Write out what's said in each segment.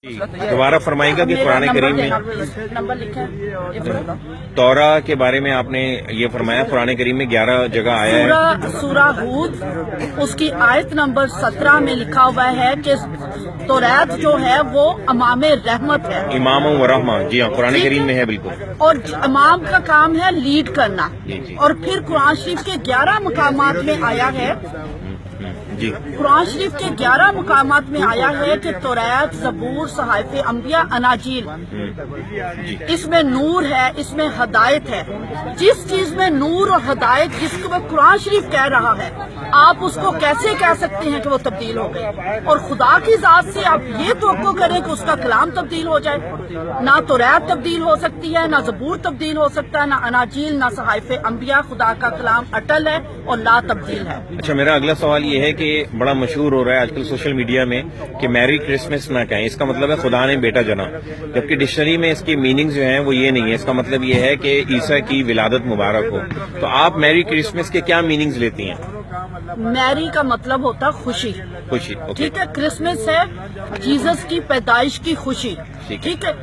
दोबारा फरमाएगा कि कुरान करीम में नंबर लिखा है तौरा के बारे में आपने ये फरमाया कुरान करीम में 11 जगह आया है। सूरा हूद उसकी आयत नंबर 17 में लिखा हुआ है कि तौरात जो है वो इमाम रहमत है, इमाम व रहमा। जी हाँ, कुरान करीम में है बिल्कुल। और इमाम का काम है लीड करना। जी। और फिर कुरान शरीफ के 11 मकामात में आया है, जी कुरान शरीफ के 11 मकामात में आया है कि तौरात, ज़बूर, सहाइफ़े अंबिया, अनाजील, इसमें नूर है, इसमें हदायत है। जिस चीज में नूर और हदायत जिसको वो कुरान शरीफ कह रहा है, आप उसको कैसे कह सकते हैं कि वो तब्दील हो गए? और खुदा की जात से आप ये तवक्को करें कि उसका कलाम तब्दील हो जाए। ना तौरात तब्दील हो सकती है, ना ज़बूर तब्दील हो सकता है, ना अनाजील, ना सहाइफ़े अंबिया। खुदा का कलाम अटल है और ला तब्दील है। अच्छा, मेरा अगला सवाल ये है कि बड़ा मशहूर हो रहा है आजकल सोशल मीडिया में कि मैरी क्रिसमस ना कहें, इसका मतलब है खुदा ने बेटा जना, जबकि डिक्शनरी में इसकी मीनिंग जो है वो ये नहीं है। इसका मतलब ये है कि ईसा की विलादत मुबारक हो। तो आप मैरी क्रिसमस के क्या मीनिंग्स लेती हैं? मैरी का मतलब होता है खुशी। खुशी, ओके। ठीक है, क्रिसमस है जीसस की पैदाइश की खुशी। ठीक है,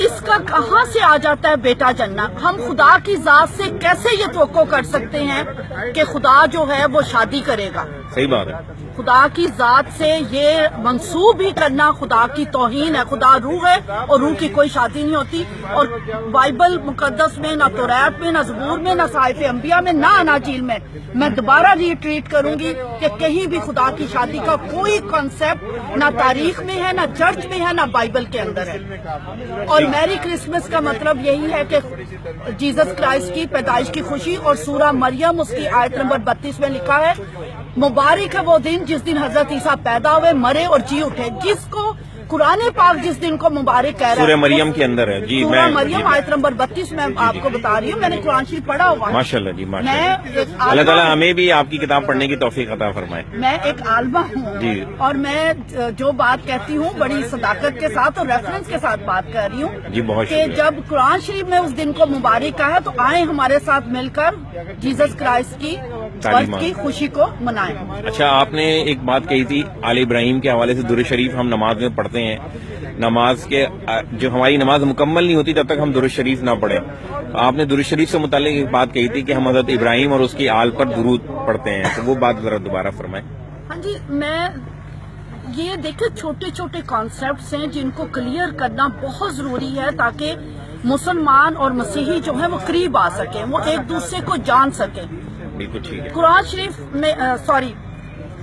इसका कहाँ से आ जाता है बेटा जन्ना? हम खुदा की जात से कैसे ये तवक्को कर सकते हैं कि खुदा जो है वो शादी करेगा? सही बात है। खुदा की जात से ये मंसूब ही करना खुदा की तौहीन है। खुदा रूह है और रूह की कोई शादी नहीं होती। और बाइबल मुकद्दस में, ना तौरात में, ना ज़बूर में, ना सहाइफ़े अंबिया में, ना अनाजील में, मैं दोबारा रिट्रीट करूंगी कि कहीं भी खुदा की शादी का कोई कॉन्सेप्ट ना तारीख में है, ना चर्च में है, ना बाइबल के अंदर है। और मैरी क्रिसमस का मतलब यही है कि जीसस क्राइस्ट की पैदाइश की खुशी। और सूरा मरियम उसकी आयत नंबर 32 में लिखा है, मुबारक है वो दिन जिस दिन हजरत ईसा पैदा हुए, मरे और जी उठे। जिसको कुरान पाक जिस दिन को मुबारक कह रहा है, सूरह मरियम के अंदर है। जी, सूरह मरियम आयत नंबर 32 में आपको बता रही हूँ। मैंने कुरान शरीफ पढ़ा हुआ है। माशाल्लाह जी, माशाल्लाह। अल्लाह ताला हमें भी आपकी किताब पढ़ने की तौफीक अता फरमाए। मैं एक आलमा हूँ जी। और मैं जो बात कहती हूँ बड़ी सदाकत के साथ और रेफरेंस के साथ बात कर रही हूँ जी, बहुत कि जब कुरान शरीफ में उस दिन को मुबारक कहा है तो आए हमारे साथ मिलकर जीसस क्राइस्ट की बर्थ की खुशी को मनाएं। अच्छा, आपने एक बात कही थी आले इब्राहिम के हवाले से, दुरूद शरीफ हम नमाज में पढ़ते हैं, नमाज के जो हमारी नमाज मुकम्मल नहीं होती जब तक हम दुरूद शरीफ ना पढ़ें। तो आपने दुरूद शरीफ से मुताल्लिक एक बात कही थी कि हम हज़रत इब्राहिम और उसकी आल पर दुरूद पढ़ते हैं, तो वो बात जरा दोबारा फरमाएं। हाँ जी, मैं ये देखिए छोटे छोटे कॉन्सेप्ट्स हैं जिनको क्लियर करना बहुत जरूरी है ताकि मुसलमान और मसीही जो है वो करीब आ सके, वो एक दूसरे को जान सके। बिल्कुल ठीक है। कुरान शरीफ में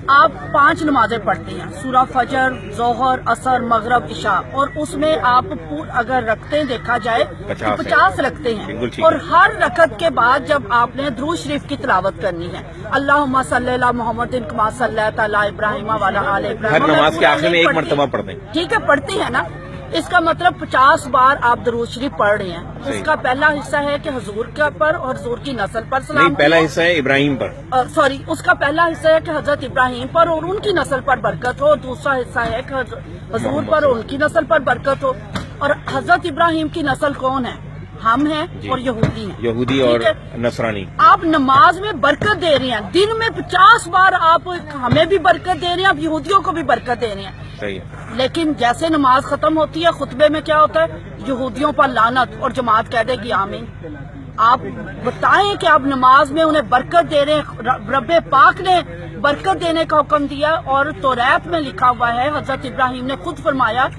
आप 5 नमाजें पढ़ते हैं, सूरा फजर, जोहर, असर, मगरब, इशा, और उसमें आप अगर रखते हैं देखा जाए तो 50 रखते हैं। और हर रकत के बाद जब आपने दुरूद शरीफ की तिलावत करनी है, अल्लाहुम्मा सल्ली अला मुहम्मदिन कमा सल्लैता अला इब्राहीम व अला आले इब्राहीम, हर नमाज के आखिर में एक मरतबा पढ़ते हैं। ठीक है, पढ़ते हैं ना। इसका मतलब 50 बार आप दुरूद शरीफ पढ़ रहे हैं। उसका पहला हिस्सा है कि हुजूर के पर और हुजूर की नस्ल पर सलाम। नहीं, पहला हिस्सा है इब्राहिम पर। उसका पहला हिस्सा है कि हजरत इब्राहिम पर और उनकी नस्ल पर बरकत हो। और दूसरा हिस्सा है कि हुजूर पर और उनकी नस्ल पर बरकत हो। और हजरत इब्राहिम की नस्ल कौन है? हम हैं और यहूदी हैं, यहूदी और नसरानी। आप नमाज में बरकत दे रहे हैं, दिन में 50 बार आप हमें भी बरकत दे रहे हैं, आप यहूदियों को भी बरकत दे रहे हैं। सही है। लेकिन जैसे नमाज खत्म होती है, खुतबे में क्या होता है? यहूदियों पर लानत, और जमात कह देगी आमीन। आप बताएं कि आप नमाज में उन्हें बरकत दे रहे हैं। रब्बे पाक ने बरकत देने का हुक्म दिया और तौरात में लिखा हुआ है, हजरत इब्राहिम ने खुद फरमाया,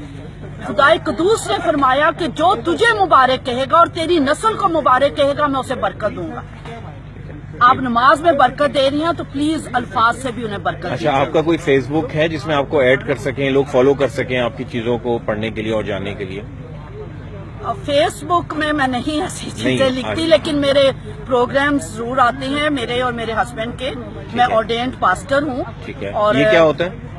खुदाए कुदूस ने फरमाया कि जो तुझे मुबारक कहेगा और तेरी नस्ल को मुबारक कहेगा मैं उसे बरकत दूंगा। आप नमाज में बरकत दे रही हैं तो प्लीज अल्फाज से भी उन्हें बरकत। अच्छा, आपका कोई फेसबुक है जिसमें आपको ऐड कर सकें, लोग फॉलो कर सकें आपकी चीजों को पढ़ने के लिए और जानने के लिए? फेसबुक में मैं नहीं ऐसी चीजें लिखती, लेकिन मेरे प्रोग्राम्स जरूर आते हैं, मेरे और मेरे हस्बैंड के। मैं ऑर्डेन्ड पास्टर हूँ। ठीक है। और ये क्या होता है?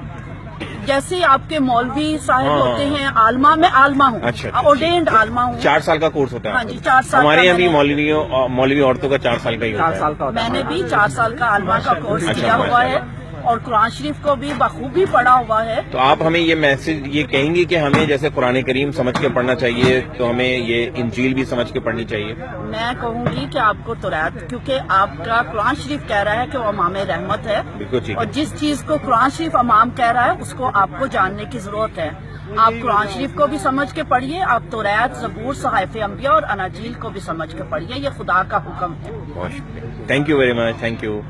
जैसे आपके मौलवी साहब होते हैं, आलमा, मैं आलमा हूँ। अच्छा, ऑर्डेन्ड आलमा हूँ। 4 साल का कोर्स होता है? हाँ जी, 4 साल। हमारे यहाँ भी मौलवी औरतों का 4 साल का ही होता है। मैंने भी 4 साल का आलमा का कोर्स किया हुआ है और कुरान शरीफ को भी बखूबी पढ़ा हुआ है। तो आप हमें ये मैसेज ये कहेंगी कि हमें जैसे कुरान करीम समझ के पढ़ना चाहिए, तो हमें ये इंजील भी समझ के पढ़नी चाहिए? मैं कहूँगी कि आपको तौरात, क्योंकि आपका कुरान शरीफ कह रहा है कि वो इमाम रहमत है, बिल्कुल ठीक है। और जिस चीज को कुरान शरीफ इमाम कह रहा है उसको आपको जानने की जरूरत है। آپ قرآن شریف کو بھی سمجھ کے پڑھیے, آپ توریت, زبور, صحائف انبیاء اور اناجیل کو بھی سمجھ کے پڑھیے. یہ خدا کا حکم ہے. بہت شکریہ, thank you very much, thank you.